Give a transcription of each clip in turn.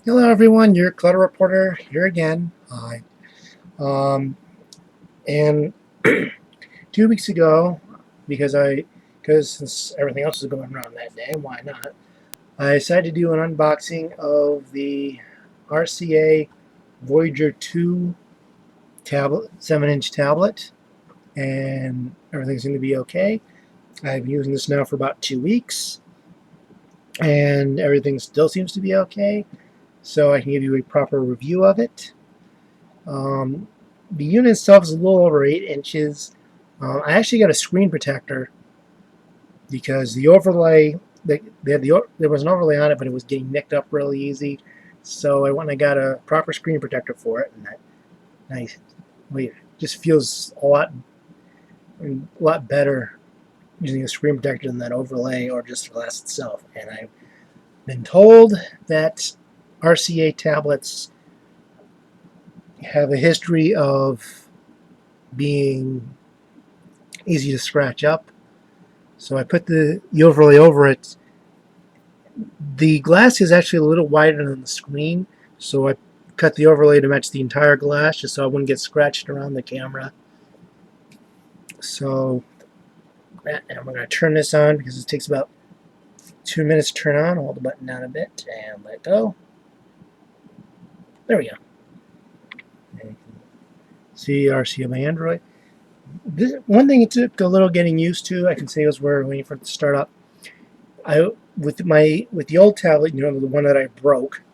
Hello, everyone. Your clutter reporter here again. Hi. Um, and 2 weeks ago, because since everything else was going around that day, why not? I decided to do an unboxing of the RCA Voyager II tablet, 7-inch tablet, and everything's going to be okay. I've been using this now for about 2 weeks, and everything still seems to be okay. So I can give you a proper review of it. Um, the unit itself is a little over 8 inches. I actually got a screen protector because the overlay, there was an overlay on it, but it was getting nicked up really easy. So I went and I got a proper screen protector for it, and that nice. Wait, just feels a lot better using a screen protector than that overlay or just the glass itself. And I've been told that RCA tablets have a history of being easy to scratch up. So I put the overlay over it. The glass is actually a little wider than the screen, so I cut the overlay to match the entire glass just so I wouldn't get scratched around the camera. So, and I'm going to turn this on because it takes about 2 minutes to turn on. Hold the button down a bit and let go. There we go. And you can see RCA by Android. One thing it took a little getting used to, I can say, was we're waiting for it to start up. With the old tablet, the one that I broke,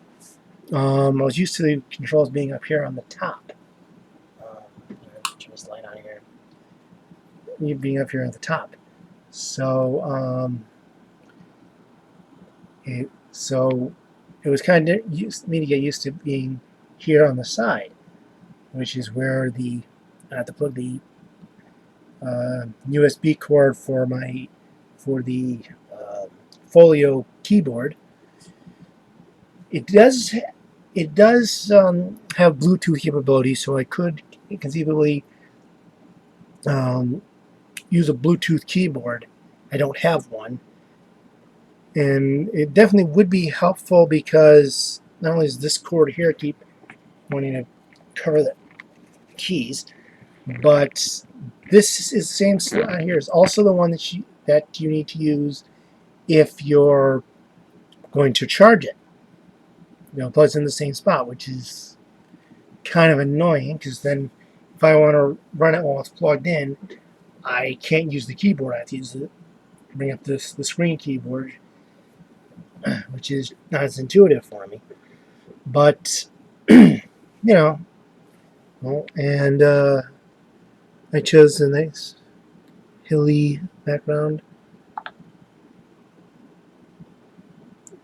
I was used to the controls being up here on the top. Turn this light on here. Being up here on the top. So it was kind of me to get used to being here on the side, which is where I have to plug the USB cord for the Folio keyboard. It does have Bluetooth capability, so I could conceivably use a Bluetooth keyboard. I don't have one, and it definitely would be helpful because not only does this cord here keep wanting to cover the keys, but this is the same slot here is also the one that you need to use if you're going to charge it. Plugs in the same spot, which is kind of annoying because then if I want to run it while it's plugged in, I can't use the keyboard. I have to use bring up the screen keyboard, which is not as intuitive for me. But well, and I chose a nice hilly background,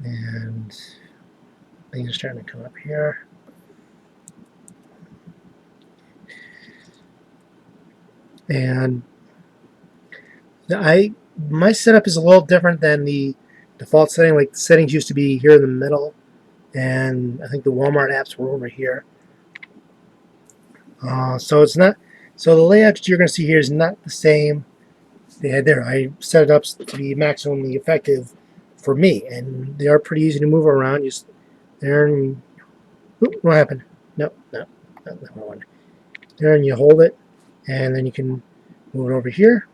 and things are starting to come up here. And my setup is a little different than the default setting. Like, the settings used to be here in the middle, and I think the Walmart apps were over here. So it's not. So the layout that you're going to see here is not the same they had there. I set it up to be maximally effective for me, and they are pretty easy to move around. Just there, and what happened? No, not the one. There, and you hold it, and then you can move it over here,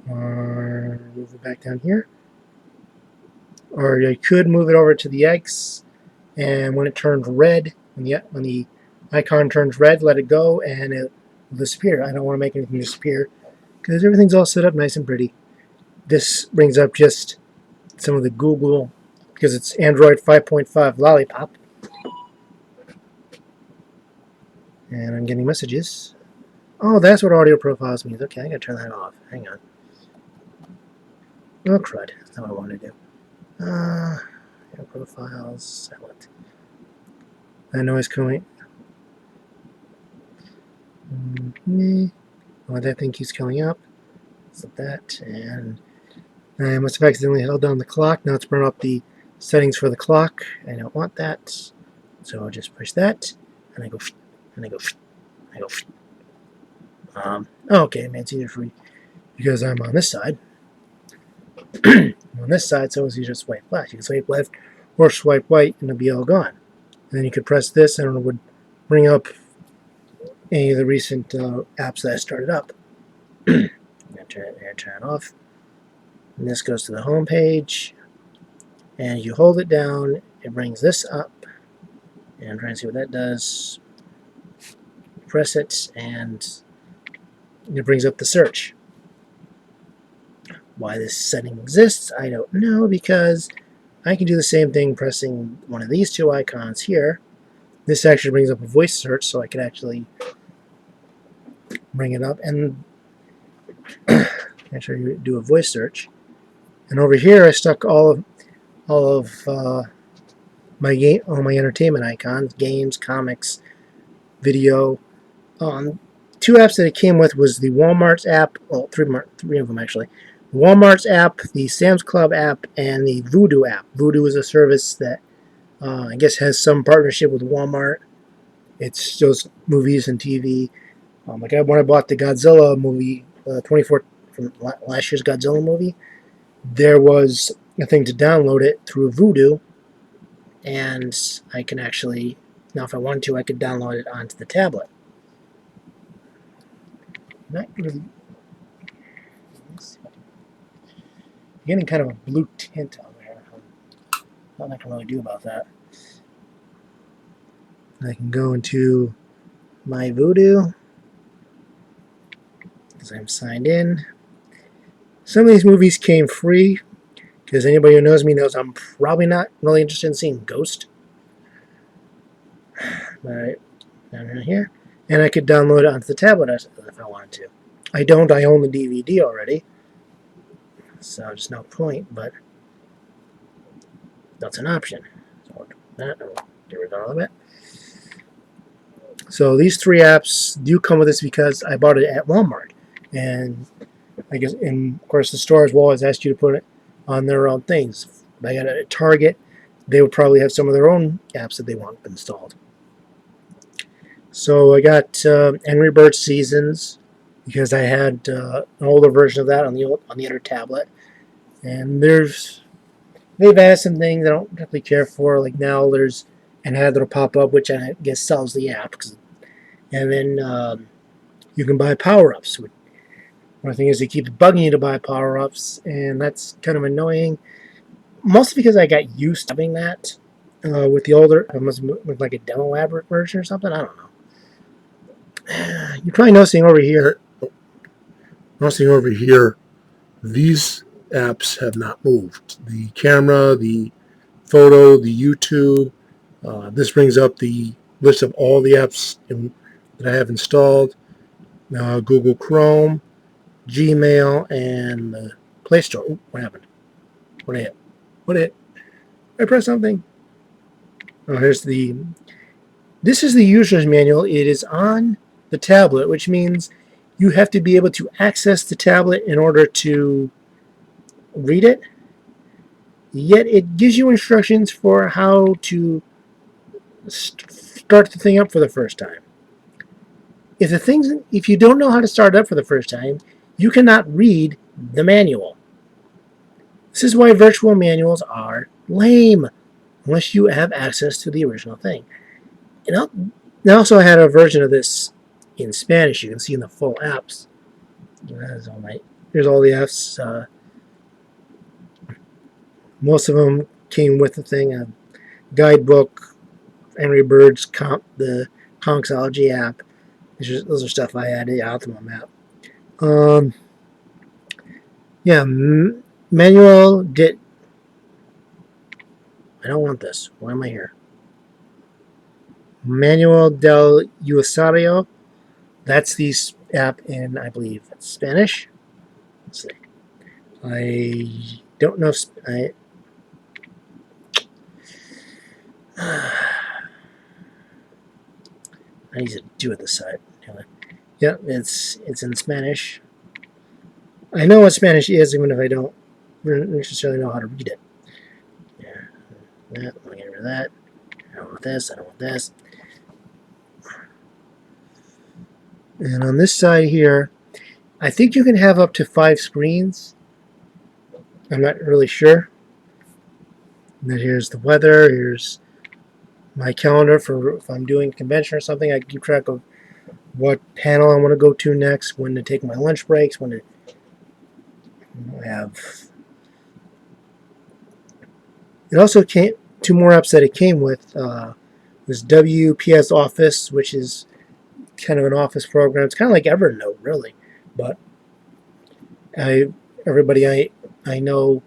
or move it back down here, or you could move it over to the X, and when it turns red, when the icon turns red, let it go, and it will disappear. I don't want to make anything disappear because everything's all set up nice and pretty. This brings up just some of the Google, because it's Android 5.5 Lollipop. And I'm getting messages. Oh, that's what audio profiles means. Okay, I gotta turn that off. Hang on. Oh, crud. That's not what I want to do. Audio profiles, silent. That noise coming. Oh, that thing keeps coming up. Stop that, and I must have accidentally held down the clock. Now it's brought up the settings for the clock. I don't want that, so I'll just push that, and I go, and I go, I go. Okay, man, it's easier for me because I'm on this side. I'm on this side, so it's easier to swipe left. You can swipe left or swipe right, and it'll be all gone. And then you could press this and it would bring up any of the recent apps that I started up. I'm going to turn it off. And this goes to the home page. And you hold it down, it brings this up. And I'm trying to see what that does. Press it, and it brings up the search. Why this setting exists, I don't know, because I can do the same thing pressing one of these two icons here. This actually brings up a voice search, so I can actually bring it up and actually do a voice search. And over here, I stuck all of my entertainment icons: games, comics, video. Two apps that it came with was the Walmart's app. Well, three of them actually. The Walmart's app, the Sam's Club app, and the Vudu app. Vudu is a service that I guess has some partnership with Walmart. It shows movies and TV. Like when I bought the Godzilla movie, 24 from last year's Godzilla movie, there was a thing to download it through Vudu, and I can actually now, if I wanted to, I could download it onto the tablet. Not really. Getting kind of a blue tint on there. Nothing I can really do about that. I can go into my Vudu because I'm signed in. Some of these movies came free because anybody who knows me knows I'm probably not really interested in seeing Ghost. Alright, down here. And I could download it onto the tablet if I wanted to. I don't, I own the DVD already. So there's no point, but that's an option. So that, I'll get rid of all of it. So these three apps do come with this because I bought it at Walmart. And I guess, and of course the stores will always ask you to put it on their own things. If I got it at Target, they would probably have some of their own apps that they want installed. So I got Angry Birds Seasons because I had an older version of that on the other tablet, and they've added some things I don't particularly care for. Like now there's an ad that'll pop up, which I guess sells the app, and then you can buy power-ups. One thing is, they keep bugging you to buy power-ups, and that's kind of annoying. Mostly because I got used to having that with the older, with like a demo app version or something. I don't know. You're probably noticing over here. These apps have not moved. The camera, the photo, the YouTube. This brings up the list of all the apps that I have installed. Google Chrome, Gmail, and the Play Store. Ooh, what happened? What hit? I pressed something. Oh, this is the user's manual. It is on the tablet, which means you have to be able to access the tablet in order to read it. Yet it gives you instructions for how to start the thing up for the first time. If you don't know how to start it up for the first time, you cannot read the manual. This is why virtual manuals are lame, unless you have access to the original thing. And I also had a version of this in Spanish. You can see in the full apps. Here's all the apps. Most of them came with the thing: a guidebook, Angry Birds, the Comicsology app. Those are stuff I added out to my map. Manual did. I don't want this. Why am I here? Manual del Usuario. That's the app in, I believe, Spanish. Let's see. I don't know if I need to do it this side. Yeah, it's in Spanish. I know what Spanish is, even if I don't necessarily know how to read it. Yeah, that. Let me get rid of that. I don't want this. I don't want this. And on this side here, I think you can have up to 5 screens. I'm not really sure. And then here's the weather. Here's my calendar for if I'm doing a convention or something. I keep track of what panel I want to go to next, when to take my lunch breaks, when to have. It also came, two more apps that it came with was WPS Office, which is kind of an office program. It's kind of like Evernote, really, but everybody I know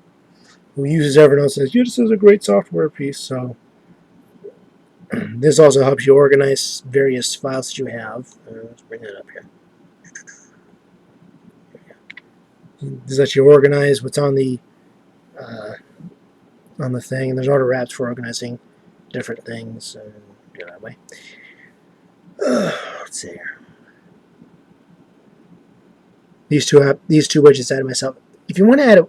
who uses Evernote says, yeah, this is a great software piece. So this also helps you organize various files that you have. Let's bring that up here. This lets you organize what's on the thing, and there's other apps for organizing different things. And do it that way. Let's see here. These two widgets added myself. If you want to add it,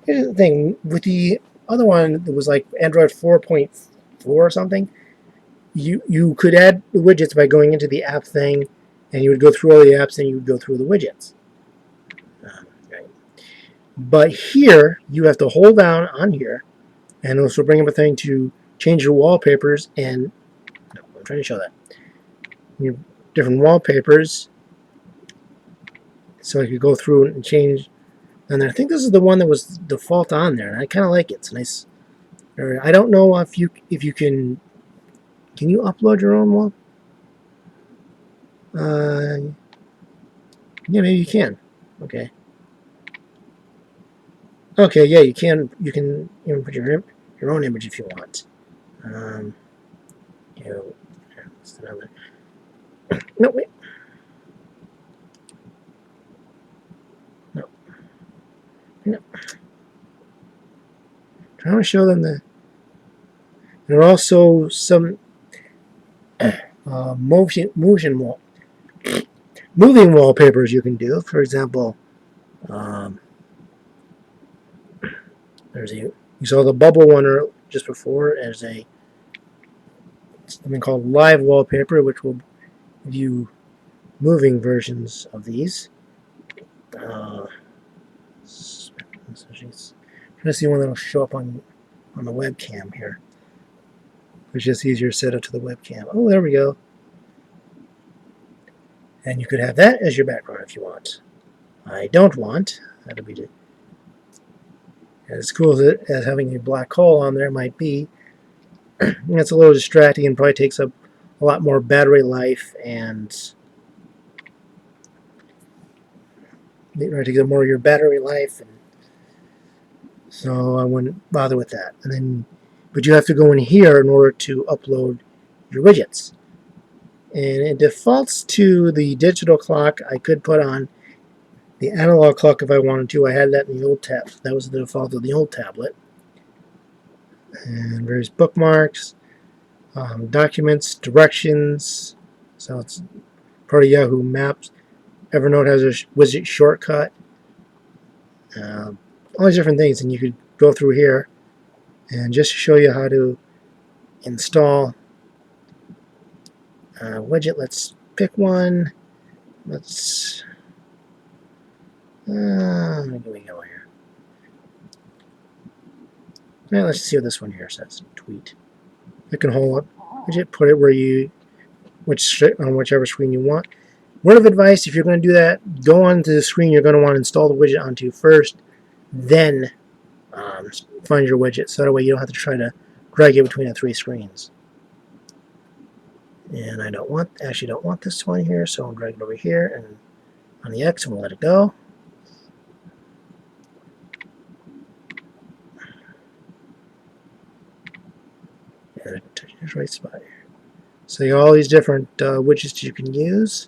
here's the thing with the other one that was like Android 4.4 or something. You could add the widgets by going into the app thing, and you would go through all the apps, and you would go through the widgets. Right. But here you have to hold down on here, and also bring up a thing to change your wallpapers. And I'm trying to show that your different wallpapers. So I could go through and change. And I think this is the one that was default on there, and I kind of like it. It's nice. I don't know if you can. Can you upload your own wall? Yeah, maybe you can. Okay. Okay, yeah, you can. You can even put your own image if you want. You know, what's the number? No, wait. No. No. Trying to show them the. There are also some moving wallpapers you can do. For example, there's you saw the bubble one just before. There's something called live wallpaper, which will give you moving versions of these. Trying to see one that'll show up on the webcam here. It's just easier to set up to the webcam. Oh, there we go. And you could have that as your background if you want. I don't want. That'll be as cool as having a black hole on there might be. It's a little distracting and probably takes up a lot more battery life, and it takes up more of your battery life. And so I wouldn't bother with that. And then, but you have to go in here in order to upload your widgets. And it defaults to the digital clock. I could put on the analog clock if I wanted to. I had that in the old tab. That was the default of the old tablet. And various bookmarks, documents, directions. So it's part of Yahoo Maps. Evernote has a widget shortcut. All these different things, and you could go through here and just show you how to install a widget. Let's pick one. Let's where do we go here? Now let's see what this one here says. Tweet. You can hold up widget, put it where you on whichever screen you want. Word of advice: if you're going to do that, go onto the screen you're going to want to install the widget onto first, then find your widget, so that way you don't have to try to drag it between the three screens. And I actually don't want this one here, so I'll drag it over here and on the X, and we'll let it go. And touch the right spot here. So you have all these different widgets you can use.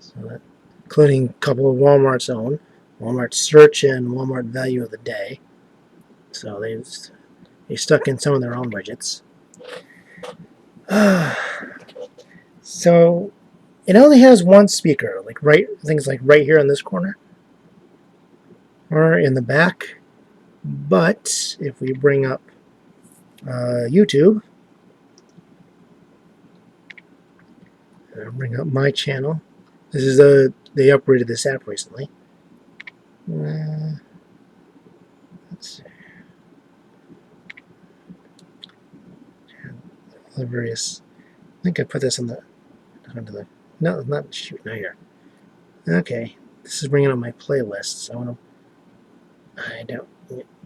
So that, including a couple of Walmart's own. Walmart Search and Walmart Value of the Day. So they stuck in some of their own widgets. So it only has one speaker, like things like right here in this corner or in the back. But if we bring up YouTube, and bring up my channel, this is they upgraded this app recently. Let's see. the various. I think I put this on the onto the. No, not shoot. Not here. Okay, this is bringing up my playlists. I don't.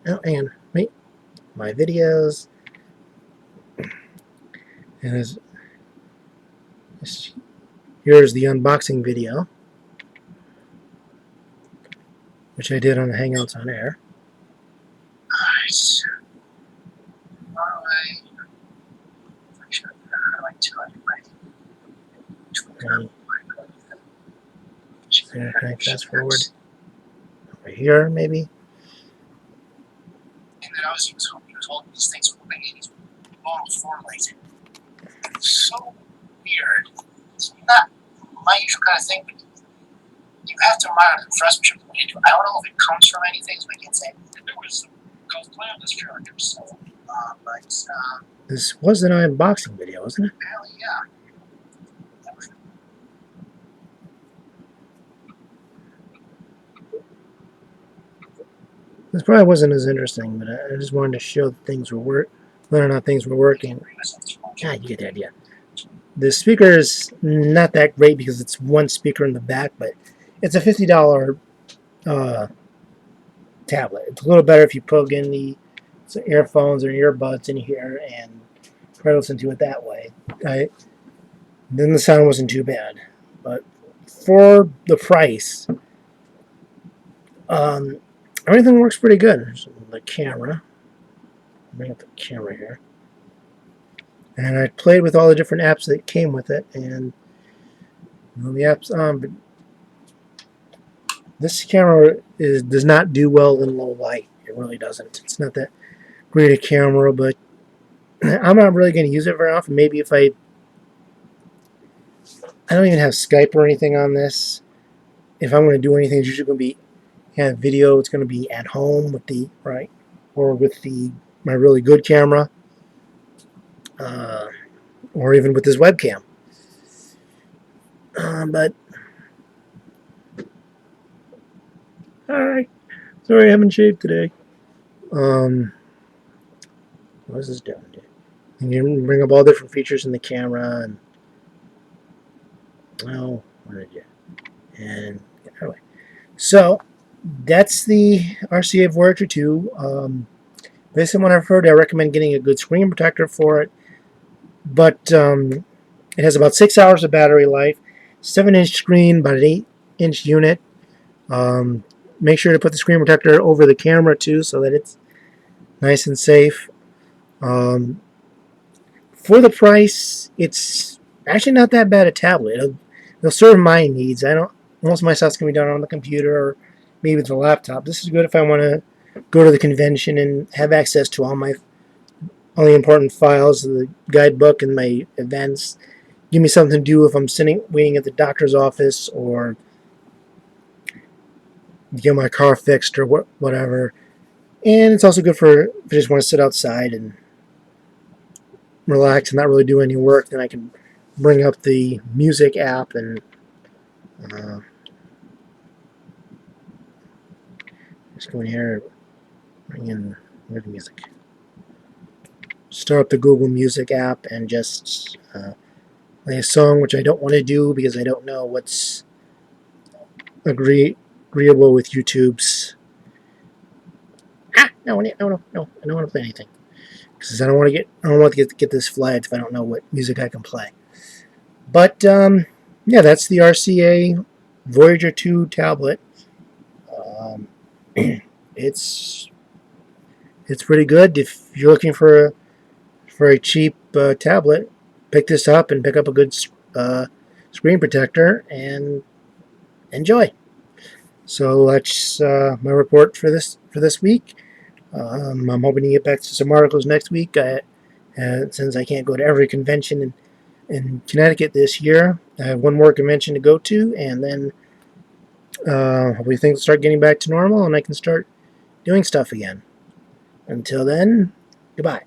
Oh, hang on. Wait. My videos. And here's the unboxing video, which I did on the Hangouts on Air. Nice. Can I fast forward? Over here, maybe? And then I was told these things were made. These model 4 lights. So weird. It's not my usual kind of thing, but you have to monitor the thrust pressure. I don't know if it comes from anything, so I can't say. There was called clamless chargers, so, this was an unboxing video, wasn't it? Hell yeah. This probably wasn't as interesting, but I just wanted to show that things were whether or not things were working. Yeah, you get the idea. The speaker is not that great because it's one speaker in the back, but it's a $50 tablet. It's a little better if you plug in the earphones or earbuds in here and try to listen to it that way. Then the sound wasn't too bad, but for the price, everything works pretty good. So the camera, bring up the camera here, and I played with all the different apps that came with it, and the apps. But this camera does not do well in low light. It really doesn't. It's not that great a camera, but I'm not really going to use it very often. Maybe if I don't even have Skype or anything on this. If I'm going to do anything, it's usually going to be video. It's going to be at home with the or with my really good camera, or even with this webcam. But alright, sorry I haven't shaved today. What is this doing? You can bring up all different features in the camera, and what did you? And anyway, so that's the RCA Voyager II. Based on what I've heard, I recommend getting a good screen protector for it. But it has about 6 hours of battery life, 7-inch screen, about an 8-inch unit. Make sure to put the screen protector over the camera too, so that it's nice and safe. For the price, it's actually not that bad a tablet. It'll serve my needs. Most of my stuff's gonna be done on the computer or maybe the laptop. This is good if I want to go to the convention and have access to all the important files, the guidebook and my events. Give me something to do if I'm waiting at the doctor's office or get my car fixed or whatever. And it's also good for if I just want to sit outside and relax and not really do any work. Then I can bring up the music app and just go in here, bring in the music. Start up the Google Music app and just play a song, which I don't want to do because I don't know what's agreeable with YouTube's. No, I don't want to play anything because I don't want to get this flagged if I don't know what music I can play. But yeah, that's the RCA Voyager II tablet. It's pretty good. If you're looking for a cheap tablet, pick this up and pick up a good screen protector and enjoy. So that's my report for this week. I'm hoping to get back to some articles next week. Since I can't go to every convention in Connecticut this year, I have one more convention to go to, and then hopefully things will start getting back to normal and I can start doing stuff again. Until then, goodbye.